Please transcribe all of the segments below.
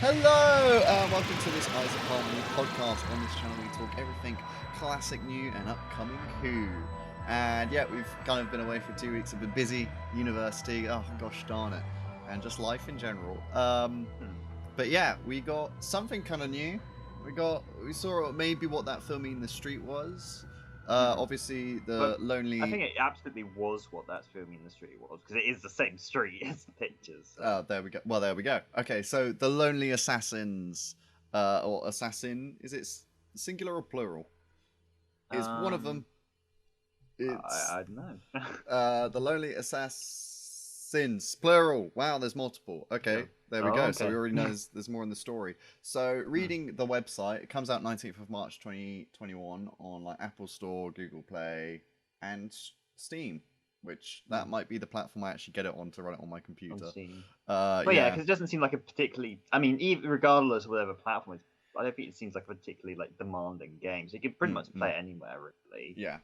Hello, welcome to this Eyes of Harmony podcast. On this channel, we talk everything classic, new, and upcoming cool. And yeah, we've kind of been away for 2 weeks. I've been busy, university. Oh gosh darn it, and just life in general. But yeah, we got something kind of new. We saw maybe what that filming in the street was. Obviously the But lonely. I think it absolutely was what that filming in the street was, because it is the same street as the pictures. So. Oh, there we go. Well, there we go. Okay, so the Lonely Assassins, or Assassin, is it singular or plural? Is one of them. It's I don't know. the Lonely Assassins, plural. Wow, there's multiple. Okay, there we go. Okay. So we already know there's more in the story. So reading the website, it comes out 19th of March 2021 on like Apple Store, Google Play, and Steam. Which that might be the platform I actually get it on to run it on my computer. But yeah, because it doesn't seem like a particularly. I mean, even regardless of whatever platform it's, I don't think it seems like a particularly like demanding game. So you can pretty much play it anywhere, really. Yeah.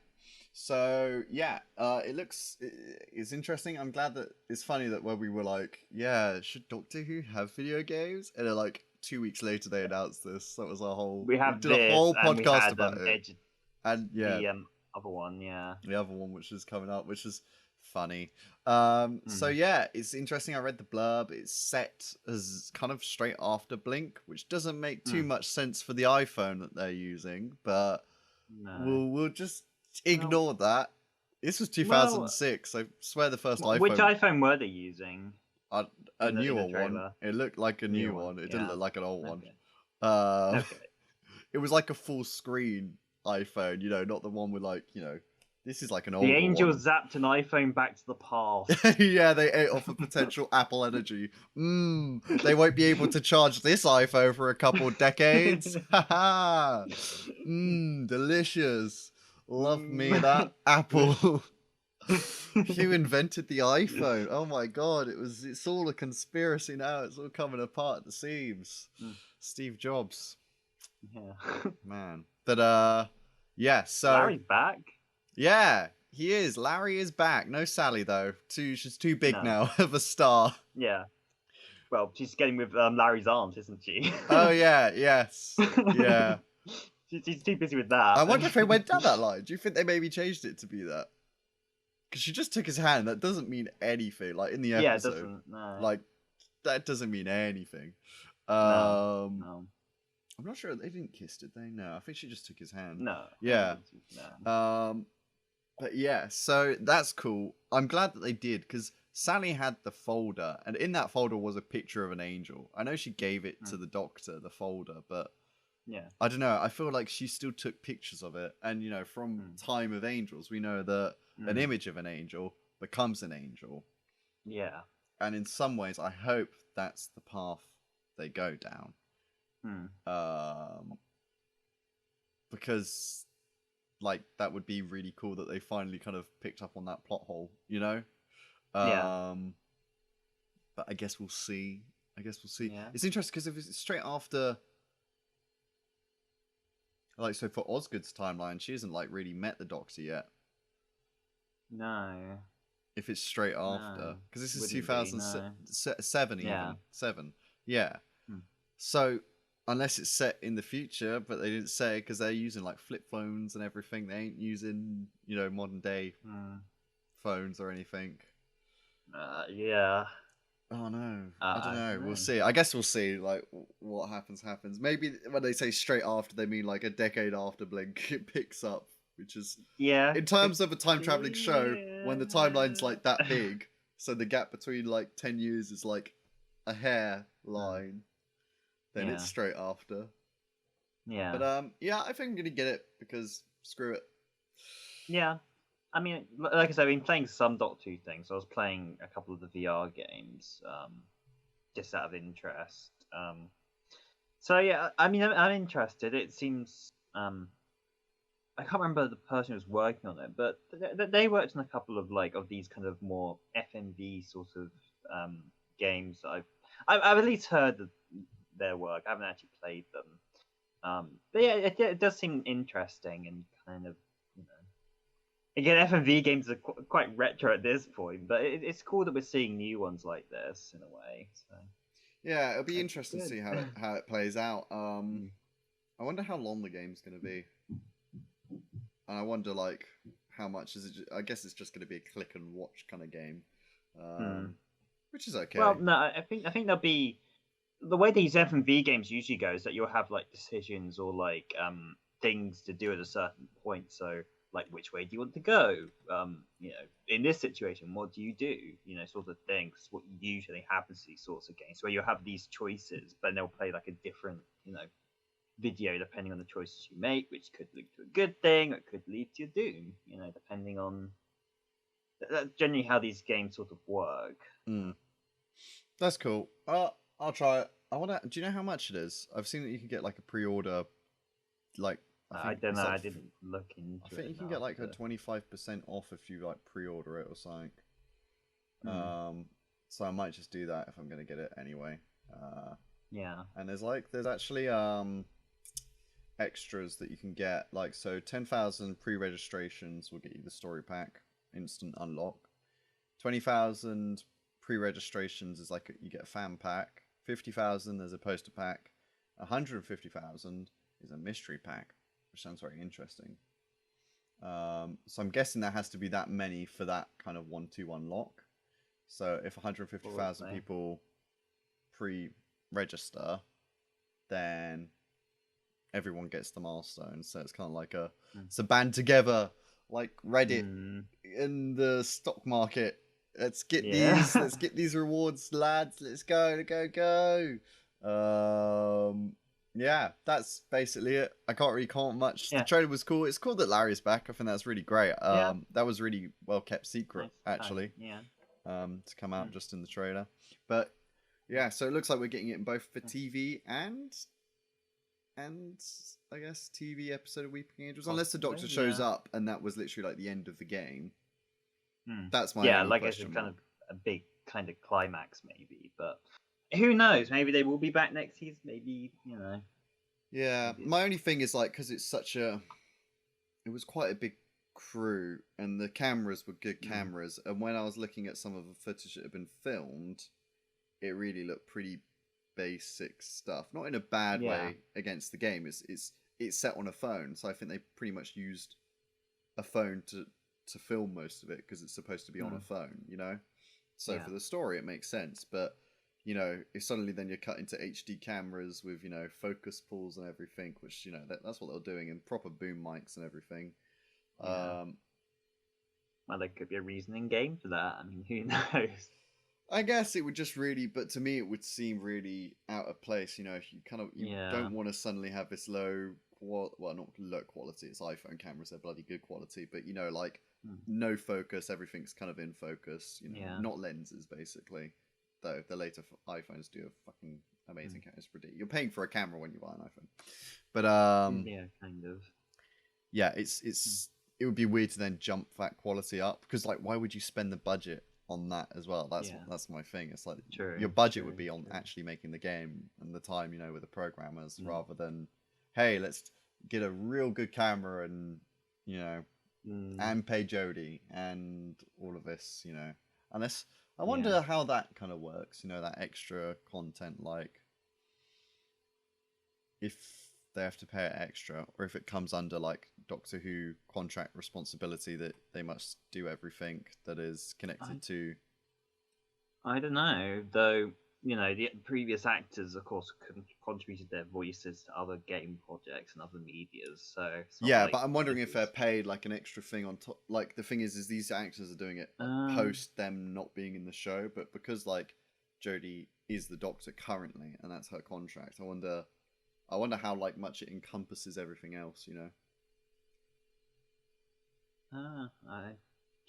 So yeah, it's interesting. I'm glad that it's funny that when we were like, yeah, should Doctor Who have video games? And then like 2 weeks later they announced this. That was our whole. We did a whole podcast about it. And yeah, the other one, yeah, the other one which is coming up, which is funny. So yeah, it's interesting. I read the blurb. It's set as kind of straight after Blink, which doesn't make too much sense for the iPhone that they're using, but we'll just ignore that. This was 2006. I swear the first iPhone. Which iPhone were they using? A newer one. It looked like a new one. It didn't look like an old one. It was like a full screen iPhone, not the one with like, this is like an old one. The Angels zapped an iPhone back to the past. Yeah, they ate off of potential Apple energy. They won't be able to charge this iPhone for a couple decades. Delicious. Love me that Apple. Who invented the iPhone? Oh my god, it's all a conspiracy now. It's all coming apart at the seams. Steve Jobs. Yeah. Man. But yeah, so Larry's back? Yeah, he is. Larry is back. No Sally though. She's too big now of a star. Yeah. Well, she's getting with Larry's aunt, isn't she? Oh yeah, yes. Yeah. She's too busy with that. I wonder if they went down that line. Do you think they maybe changed it to be that? Because she just took his hand. That doesn't mean anything. Like in the episode. Yeah, it doesn't. No. Like that doesn't mean anything. No. I'm not sure they didn't kiss, did they? No, I think she just took his hand. No. Yeah. No. But yeah, so that's cool. I'm glad that they did because Sally had the folder, and in that folder was a picture of an angel. I know she gave it to the doctor, the folder, but yeah, I don't know. I feel like she still took pictures of it, and from Time of Angels, we know that an image of an angel becomes an angel. Yeah, and in some ways, I hope that's the path they go down. Because like that would be really cool that they finally kind of picked up on that plot hole, Yeah. But I guess we'll see. Yeah. It's interesting because if it's straight after, like, so for Osgood's timeline, she hasn't like really met the Doctor yet. No. If it's straight after, because this is 2007, even 7. Yeah. So unless it's set in the future, but they didn't say because they're using like flip phones and everything. They ain't using modern day phones or anything. Yeah. Oh no, I don't know. We'll see. I guess we'll see. Like what happens. Maybe when they say straight after, they mean like a decade after Blink it picks up, which is in terms of a time traveling show when the timeline's like that big. So the gap between like 10 years is like a hair line. Then it's straight after. Yeah. But yeah, I think I'm gonna get it because screw it. Yeah. I mean, like I said, I've been playing some Doctor Who things. I was playing a couple of the VR games, just out of interest. So yeah, I mean, I'm interested. It seems, I can't remember the person who was working on it, but they worked on a couple of of these kind of more FMV sort of games that I've at least heard of their work. I haven't actually played them. But yeah, it does seem interesting and kind of, again, FMV games are quite retro at this point, but it's cool that we're seeing new ones like this in a way. So. Yeah, it'll be That's interesting to good. see how it plays out. Mm. I wonder how long the game's going to be, and I wonder like how much is it. I guess it's just going to be a click and watch kind of game, Mm. which is okay. Well, no, I think there'll be the way these FMV games usually go is that you'll have like decisions or like things to do at a certain point. So like which way do you want to go? In this situation, what do you do? Sort of things. What usually happens to these sorts of games where you have these choices, but they'll play like a different video depending on the choices you make, which could lead to a good thing, or it could lead to your doom. Depending on that's generally how these games sort of work. Mm. That's cool. I'll try it. I want to. Do you know how much it is? I've seen that you can get like a pre-order. Like I I think don't it's know. like I didn't look into I think it you can get enough. like a But... 25% off if you like pre-order it or something. Hmm. So I might just do that if I'm gonna get it anyway. Yeah. And there's actually extras that you can get. Like so, 10,000 pre-registrations will get you the story pack, instant unlock. 20,000 pre-registrations is like you get a fan pack. 50,000 there's a poster pack. 150,000 is a mystery pack, which sounds very interesting. So I'm guessing there has to be that many for that kind of 1-2 unlock. So if 150,000 Probably. people pre-register, then everyone gets the milestone. So it's kind of like it's a band together, like Reddit in the stock market. Let's get Yeah. these rewards, lads. Let's go, yeah, that's basically it. I can't really comment much. The Yeah. trailer was cool. It's cool that Larry's back. I think that's really great. Yeah. That was really well kept secret, Nice. actually. Yeah. To come out just in the trailer. But yeah, so it looks like we're getting it in both for TV and I guess TV episode of Weeping Angels, unless the Doctor shows up and that was literally like the end of the game. That's my only like question it's kind of a big kind of climax, maybe. But who knows? Maybe they will be back next season. Maybe Yeah, my only thing is like because it was quite a big crew and the cameras were good cameras, and when I was looking at some of the footage that had been filmed, it really looked pretty basic stuff. Not in a bad way against the game. It's set on a phone, so I think they pretty much used a phone to film most of it because it's supposed to be on a phone, So for the story, it makes sense. But if suddenly then you're cut into HD cameras with focus pulls and everything, which that's what they're doing, and proper boom mics and everything. Well, there could be a reasoning game for that. I mean, who knows? I guess it would just really, but to me, it would seem really out of place. If you kind of don't want to suddenly have this low, well, not low quality. It's iPhone cameras; they're bloody good quality. But like no focus, everything's kind of in focus. Not lenses, basically. Though the later iPhones do a fucking amazing camera. You're paying for a camera when you buy an iPhone. But yeah, kind of. Yeah, it would be weird to then jump that quality up because like why would you spend the budget on that as well? That's my thing. It's like your budget would be on actually making the game and the time with the programmers rather than hey, let's get a real good camera and and pay Jodie and all of this, unless I wonder how that kind of works, that extra content, like if they have to pay it extra or if it comes under like Doctor Who contract responsibility that they must do everything that is connected to. I don't know, though. The previous actors, of course, contributed their voices to other game projects and other medias. So yeah, but I'm wondering if they're paid like an extra thing on top. Like the thing is these actors are doing it post them not being in the show, but because like Jodie is the Doctor currently and that's her contract, I wonder how like much it encompasses everything else. I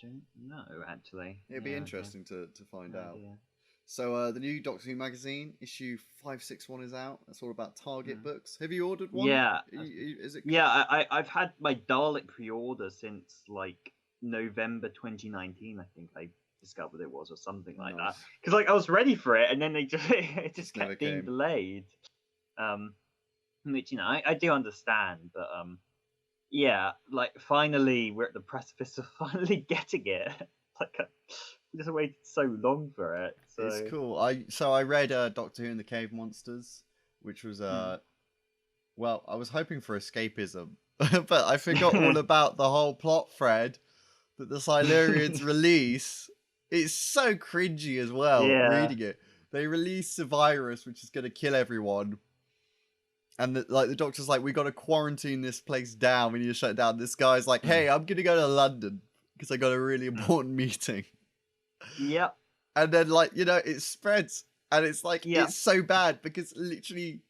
don't know actually. It'd be interesting to find out. So the new Doctor Who magazine issue 561 is out. That's all about Target books. Have you ordered one? Yeah. Is it? Yeah, I've had my Dalek pre-order since like November 2019. I think I discovered it was or something like that. Because like I was ready for it, and then it just kept being delayed. Which I do understand, but yeah, like finally we're at the precipice of finally getting it. Like I just waited so long for it. So it's cool. I read Doctor Who and the Cave Monsters, which was well, I was hoping for escapism, but I forgot all about the whole plot thread that the Silurians release. It's so cringy as well, reading it. They release a virus which is going to kill everyone. And the doctor's like, we got to quarantine this place down. We need to shut it down. This guy's like, hey, I'm going to go to London because I got a really important meeting. Yep. And then, like, you know, it spreads. And it's like, it's so bad because literally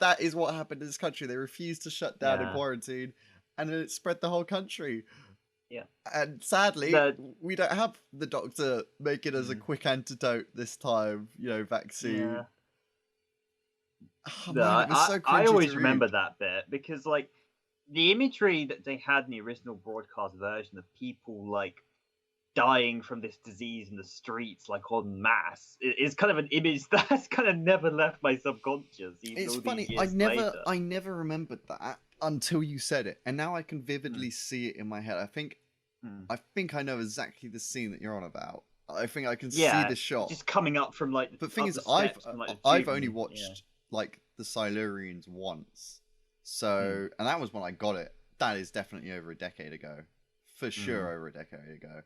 that is what happened in this country. They refused to shut down and quarantine. And then it spread the whole country. Yeah. And sadly, we don't have the doctor making us a quick antidote this time, you know, vaccine. Yeah. Oh, man, it was so I always remember that bit because, like, the imagery that they had in the original broadcast version of people, like, dying from this disease in the streets, like, en masse, is kind of an image that's kind of never left my subconscious. It's funny, I never remembered that until you said it, and now I can vividly see it in my head. I think I know exactly the scene that you're on about. I think I can see the shot just coming up from, like, but the thing is, I've only watched like the Silurians once, so and that was when I got it. That is definitely over a decade ago, for sure, over a decade ago.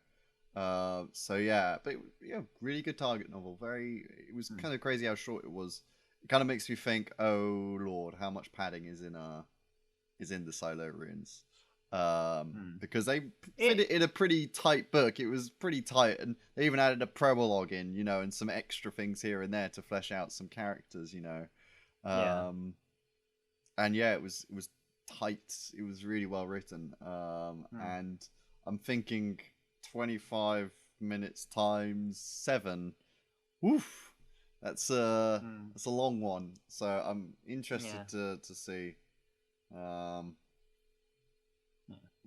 So yeah, but yeah, really good target novel. It was kind of crazy how short it was. It kind of makes me think, oh lord, how much padding is in the Silurians. Because they fit it in a pretty tight book. It was pretty tight, and they even added a prologue in, you know, and some extra things here and there to flesh out some characters, you know. And yeah, it was tight. It was really well written. And I'm thinking 25 minutes times 7. Woof. That's a long one. So I'm interested to see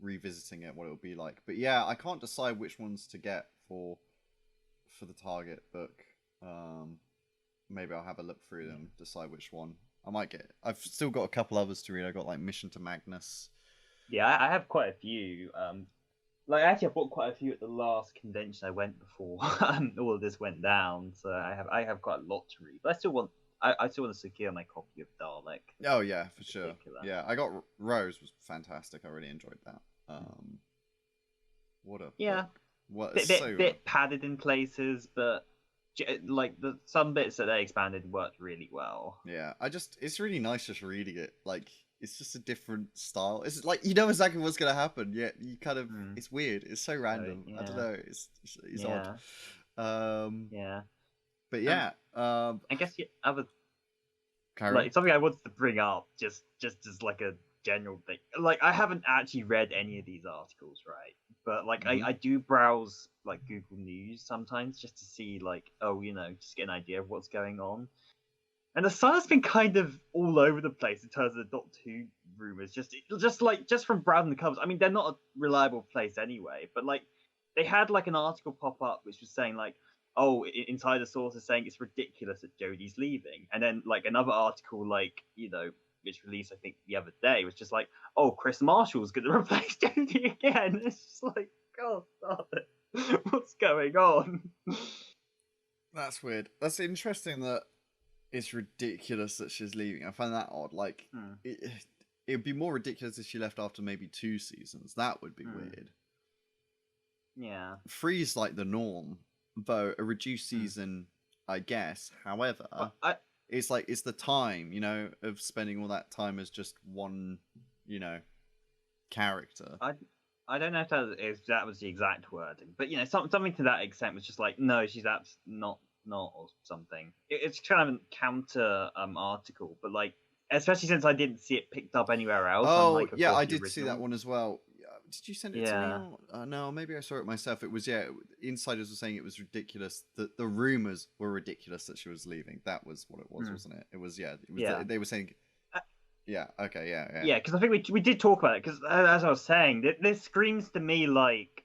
revisiting it, what it will be like. But yeah, I can't decide which ones to get for the target book. Maybe I'll have a look through them, decide which one I might get. I've still got a couple others to read. I got like Mission to Magnus. Yeah, I have quite a few. Like actually, I bought quite a few at the last convention I went before all of this went down. So I have quite a lot to read. But I still want to secure my copy of Dalek. Oh yeah, for sure. Yeah, I got Rose was fantastic. I really enjoyed that. What a book. What bit padded in places, but like some bits that they expanded worked really well. Yeah, it's really nice just reading it. Like it's just a different style. It's like you know exactly what's gonna happen. Yet you kind of it's weird. It's so random. I don't know. It's odd. But yeah. I guess other like something I wanted to bring up just as like a general thing. Like I haven't actually read any of these articles, right? But like I do browse like Google News sometimes just to see like, oh, you know, just get an idea of what's going on. And the Sun's been kind of all over the place in terms of the Doctor Who rumors. Just from browsing the covers. I mean, they're not a reliable place anyway. But like, they had like an article pop up which was saying like, oh, insider sources saying it's ridiculous that Jodie's leaving, and then like another article like, you know, which released I think the other day was just like, oh, Chris Marshall's going to replace Jodie again. It's just like, God, stop it. What's going on? That's weird. That's interesting that it's ridiculous that she's leaving. I find that odd. Like, it'd be more ridiculous if she left after maybe 2 seasons. That would be weird. Yeah. 3's like the norm, though a reduced season, I guess. However, it's like it's the time, you know, of spending all that time as just one, you know, character. I don't know if that was the exact wording, but you know, something to that extent was just like, no, she's not or something. It's kind of a counter article, but like, especially since I didn't see it picked up anywhere else. Oh, yeah, I did see that one as well. Did you send it to me? No, maybe I saw it myself. It was, insiders were saying it was ridiculous. That the rumors were ridiculous that she was leaving. That was what it was, wasn't it? It was, they were saying... Yeah, okay, yeah. Yeah, because I think we did talk about it, because as I was saying, this screams to me like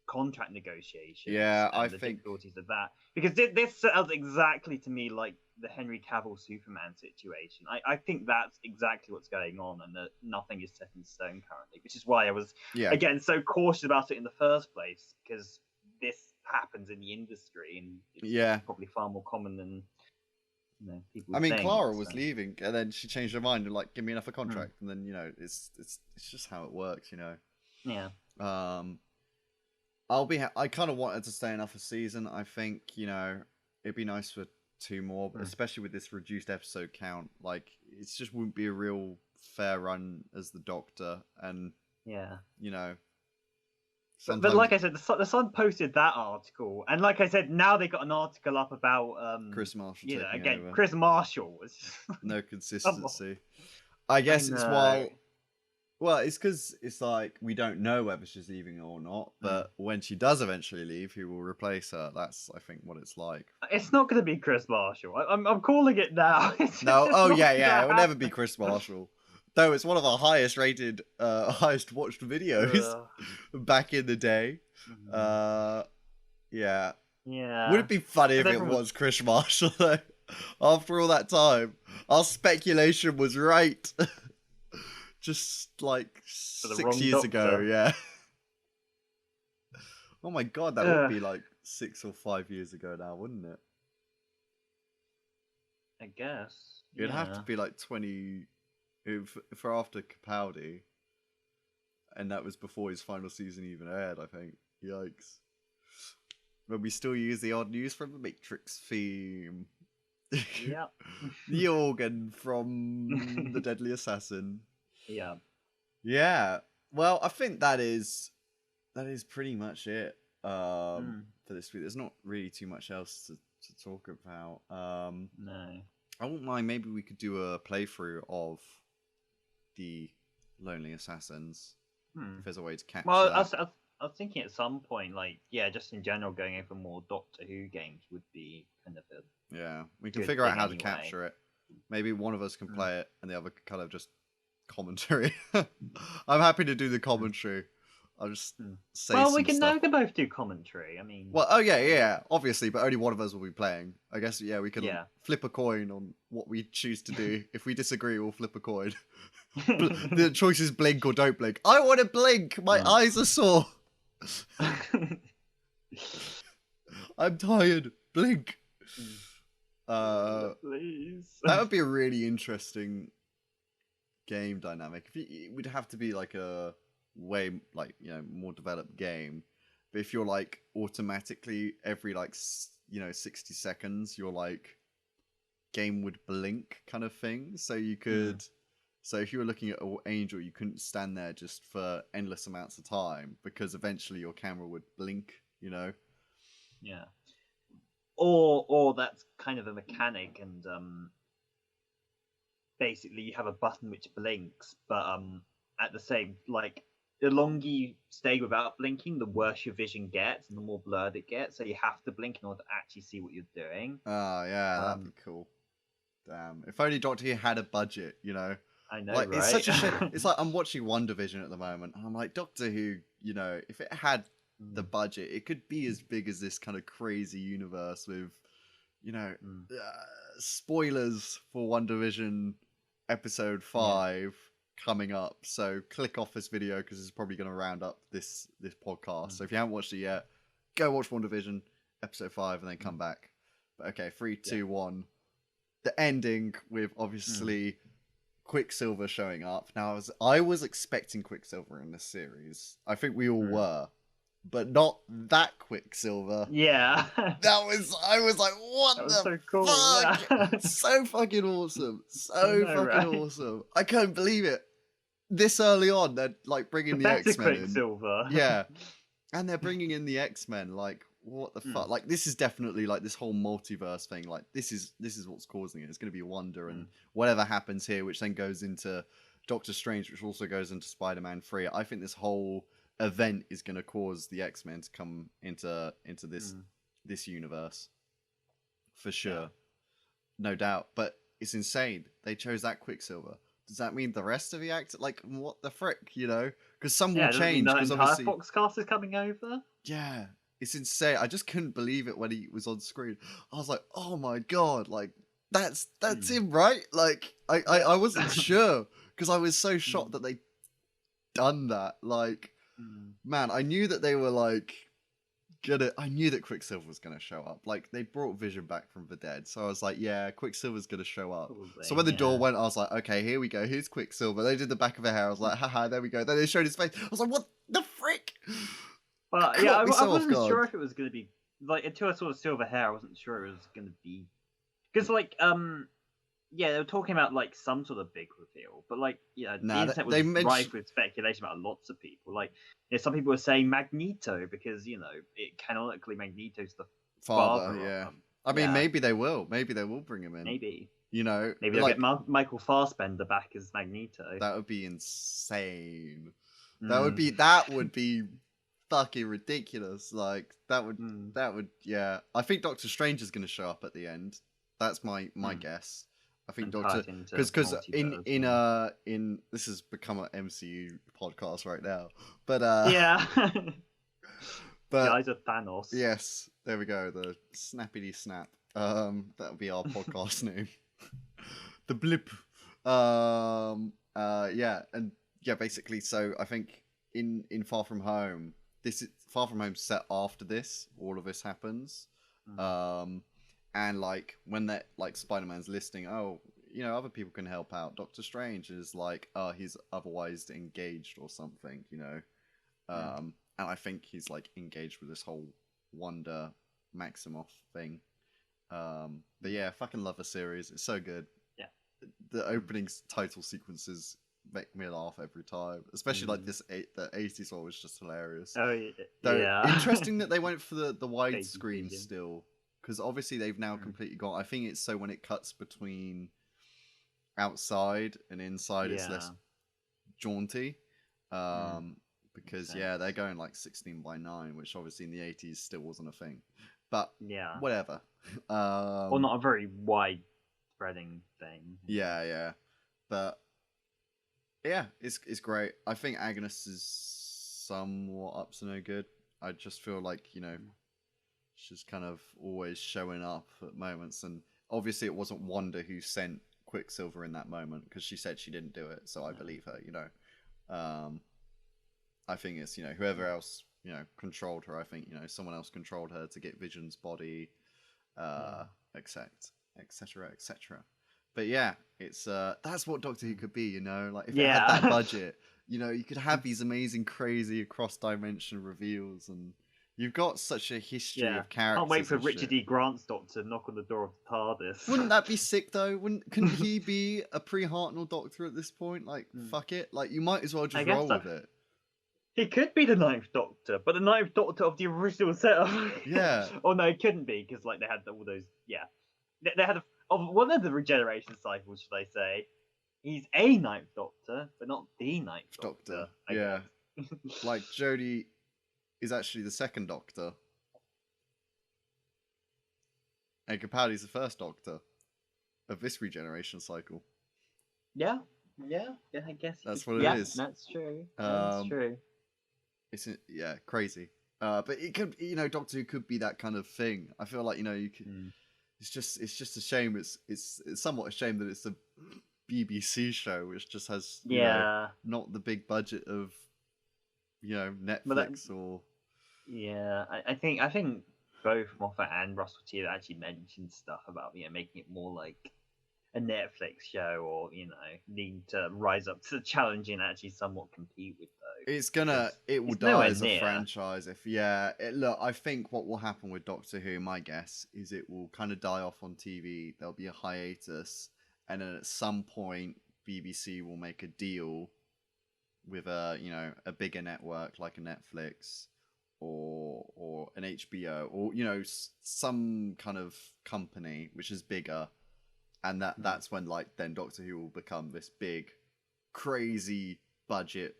contract negotiations. Yeah, I the think... difficulties of that. Because this sounds exactly to me like the Henry Cavill Superman situation. I think that's exactly what's going on, and that nothing is set in stone currently, which is why I was, again, so cautious about it in the first place, because happens in the industry, and it's Yeah. probably far more common than people I mean, think. Clara was so. leaving, and then she changed her mind and like, give me another Hmm. contract, and then it's just how it works, Yeah. I kind of wanted to stay another season. I think it'd be nice for 2 more, but especially with this reduced episode count, like it just wouldn't be a real fair run as the Doctor, and Yeah. Sometimes... But like I said, the Sun posted that article, and like I said, now they got an article up about Chris Marshall taking again, over. Chris Marshall was No consistency. I guess it's well, it's because it's like we don't know whether she's leaving or not, but when she does eventually leave, who will replace her? That's, I think, what it's like. It's not going to be Chris Marshall. I'm calling it now. No, oh yeah, it will never be Chris Marshall. Though it's one of our highest rated, highest watched videos back in the day. Yeah. Would it be funny if it was Chris Marshall though? After all that time, our speculation was right. Just like 6 years ago, yeah. Oh my god, that would be like 6 or 5 years ago now, wouldn't it? I guess. It'd have to be like 20 for after Capaldi, and that was before his final season even aired, I think. Yikes. But we still use the odd news from the Matrix theme. Yep. The organ from The Deadly Assassin. Yeah. Yeah. Well, I think that is pretty much it for this week. There's not really too much else to talk about. No. I wouldn't mind. Maybe we could do a playthrough of the Lonely Assassins if there's a way to capture that. I was thinking at some point, like, just in general, going in for more Doctor Who games would be kind of we can figure out how to capture it. Maybe one of us can play it and the other kind of just commentary. I'm happy to do the commentary. I'll just say we can both do commentary. I mean, obviously, but only one of us will be playing. I guess we can flip a coin on what we choose to do. If we disagree, we'll flip a coin. The choice is blink or don't blink. I want to blink. My eyes are sore. I'm tired. Blink. Please. That would be a really interesting game dynamic. It would have to be like a way more developed game. But if you're like automatically every 60 seconds, your like game would blink kind of thing. So you could. So if you were looking at an Angel, you couldn't stand there just for endless amounts of time because eventually your camera would blink, Yeah. Or that's kind of a mechanic, and basically you have a button which blinks, but at the same, like, the longer you stay without blinking, the worse your vision gets and the more blurred it gets. So you have to blink in order to actually see what you're doing. Oh yeah, that'd be cool. Damn, if only Doctor Who had a budget, I know, like, right? It's such a shame. It's like I'm watching WandaVision at the moment, and I'm like, Doctor Who, if it had the budget, it could be as big as this kind of crazy universe with, spoilers for WandaVision episode 5 coming up. So click off this video because it's probably going to round up this podcast. So if you haven't watched it yet, go watch WandaVision episode 5 and then come back. But okay, 3, 2, 1. The ending with obviously Quicksilver showing up. Now, I was expecting Quicksilver in this series. I think we all were, but not that Quicksilver. Yeah. I was like, what the so cool. fuck? Yeah. So fucking awesome. Awesome. I couldn't believe it. This early on, they're like bringing the X-Men in. Quicksilver. Yeah. And they're bringing in the X-Men. Like, what the fuck? Like, this is definitely like this whole multiverse thing. Like, this is what's causing it. It's going to be a wonder, and whatever happens here, which then goes into Doctor Strange, which also goes into Spider-Man 3. I think this whole event is going to cause the X-Men to come into this universe for sure, no doubt. But it's insane they chose that Quicksilver. Does that mean the rest of the actors, like, what the frick, because some will change, because obviously Fox cast is coming over. Yeah, it's insane. I just couldn't believe it when he was on screen. I was like, oh my god, like, that's him, right? Like, I wasn't sure because I was so shocked that they done that. Like, man, I knew that they were like I knew that Quicksilver was gonna show up. Like they brought Vision back from the dead, so I was like, yeah, Quicksilver's gonna show up. Probably, So when the door yeah. went, I was like, okay, here we go. Here's Quicksilver. They did the back of her hair. I was like, haha, there we go. Then they showed his face. I was like, what the frick? But It yeah, caught I me so off wasn't guard. sure if it was gonna be like until I saw the silver hair. I wasn't sure it was gonna be because yeah, they were talking about like some sort of big reveal, but like the Nah, internet they was mentioned. rife with speculation about lots of people. Like some people were saying Magneto because it canonically Magneto's the Father, father yeah. of them. I mean, Yeah. maybe they will. Maybe they will bring him in. Maybe You know, they'll like get Michael Fassbender back as Magneto. that would be insane. Mm. That would be fucking ridiculous. Like Mm. that would yeah. I think Doctor Strange is going to show up at the end. That's my guess. I think And Doctor tie it into because multiverse, in this has become an MCU podcast right now. But yeah. but The eyes of Thanos. yes, there we go. The snappity snap. That would be our podcast name. The blip. Yeah, and yeah, basically. So I think in Far From Home, this is Far From Home set after this. All of this happens. And like when that like Spider-Man's listing, oh, other people can help out. Doctor Strange is like, oh, he's otherwise engaged or something, and I think he's like engaged with this whole Wanda Maximoff thing. But yeah, fucking love the series. It's so good. Yeah. The opening title sequences make me laugh every time, especially like the 80s one was just hilarious. Oh Though, yeah. interesting that they went for the widescreen Vision. still, because obviously they've now completely gone. I think it's so when it cuts between outside and inside, it's less jaunty. Because they're going like 16:9, which obviously in the 80s still wasn't a thing. But yeah, whatever. Or not a very wide spreading thing. Yeah. But yeah, it's great. I think Agnes is somewhat up to no good. I just feel like, she's kind of always showing up at moments, and obviously it wasn't Wanda who sent Quicksilver in that moment, because she said she didn't do it, so I believe her, I think it's, whoever else, controlled her. I think, someone else controlled her to get Vision's body, etc. But yeah, it's that's what Doctor Who could be, like if it had that budget, you could have these amazing, crazy cross-dimension reveals, and you've got such a history of characters. Can't wait for Richard E. Grant's Doctor to knock on the door of the TARDIS. Wouldn't that be sick though? Couldn't he be a pre-Hartnell Doctor at this point? Like, fuck it, like you might as well just roll with it. He could be the Ninth Doctor, but the Ninth Doctor of the original setup. Yeah. Oh no, it couldn't be, because like they had all those. Yeah, they had one of the regeneration cycles, should I say? He's a Ninth Doctor, but not the Ninth Doctor. Yeah. Like Jodie is actually the second Doctor, and Capaldi's the first Doctor of this regeneration cycle. Yeah, I guess that's what it is. That's true. That's true. It's crazy. But it could, Doctor Who could be that kind of thing. I feel like you could. It's just a shame. It's somewhat a shame that it's a BBC show, which just has not the big budget of Netflix or. Yeah, I think both Moffat and Russell T have actually mentioned stuff about making it more like a Netflix show, or need to rise up to the challenge and actually somewhat compete with those. It will die as a franchise look, I think what will happen with Doctor Who, my guess is it will kind of die off on TV. There'll be a hiatus, and then at some point BBC will make a deal with a bigger network like a Netflix or an HBO, or some kind of company which is bigger. And that's when then Doctor Who will become this big, crazy budget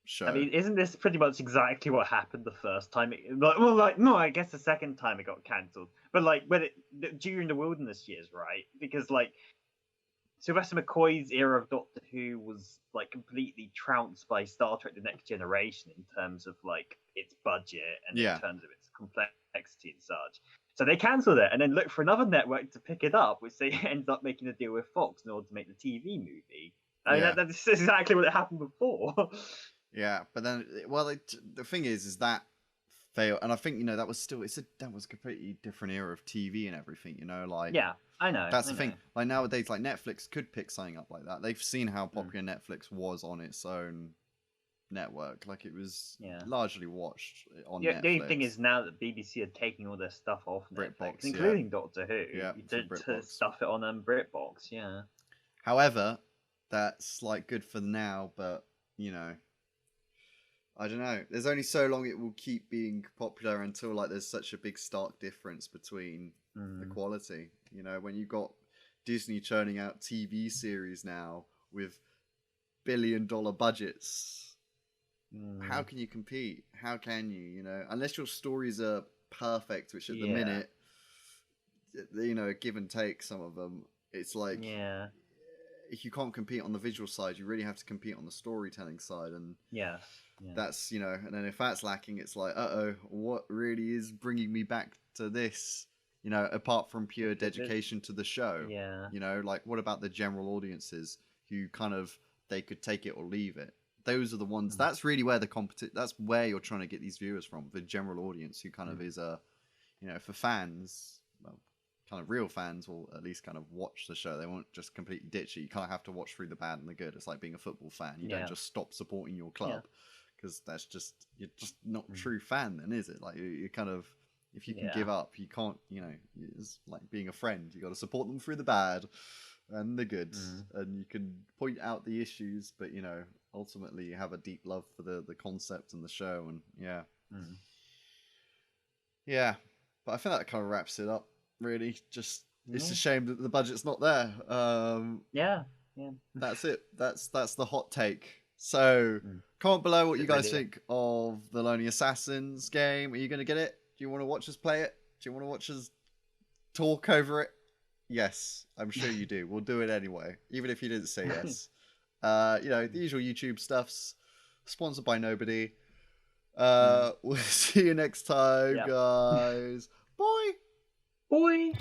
show. I mean, isn't this pretty much exactly what happened the first time? No, I guess the second time it got cancelled. But during the Wilderness Years, right? Because Sylvester McCoy's era of Doctor Who was completely trounced by Star Trek: The Next Generation in terms of its budget and in terms of its complexity and such. So they cancelled it and then looked for another network to pick it up, which they ended up making a deal with Fox in order to make the TV movie. I mean, that's exactly what happened before. Yeah, but then, the thing is that fail. And I think that was still that was a completely different era of TV and everything. Like Yeah, I know. that's I the thing. know. Like nowadays, like Netflix could pick something up like that. They've seen how Mm. popular Netflix was on its own network. Like it was Yeah. largely watched on Yeah, Netflix. the only thing is now that BBC are taking all their stuff off BritBox, Netflix, yeah. including Doctor Who, Yeah, to BritBox. stuff it on BritBox. Yeah. However, that's like good for now, but I don't know. There's only so long it will keep being popular until like there's such a big stark difference between the quality. When you got Disney churning out TV series now with billion-dollar budgets, how can you compete? How can you? Unless your stories are perfect, which at the minute, give and take some of them. It's like if you can't compete on the visual side, you really have to compete on the storytelling side, and that's and then if that's lacking, it's like what really is bringing me back to this? Apart from pure dedication to the show, like what about the general audiences who kind of they could take it or leave it? Those are the ones. That's really where that's where you're trying to get these viewers from, the general audience who kind of is for fans, well, kind of real fans will at least kind of watch the show. They won't just completely ditch it. You kind of have to watch through the bad and the good. It's like being a football fan. You don't just stop supporting your club because you're just not a true fan then, is it? Like you kind of, if you can give up, you can't, it's like being a friend. You got to support them through the bad and the good, and you can point out the issues, but ultimately you have a deep love for the concept and the show, and but I think that kind of wraps it up, really. Just it's a shame that the budget's not there. That's it. That's the hot take. So comment below what you guys think of the Lonely Assassins game. Are you going to get it? Do you want to watch us play it? Do you want to watch us talk over it? Yes, I'm sure you do. We'll do it anyway, even if you didn't say yes. The usual YouTube stuffs. Sponsored by nobody. We'll see you next time, guys. Bye. Bye.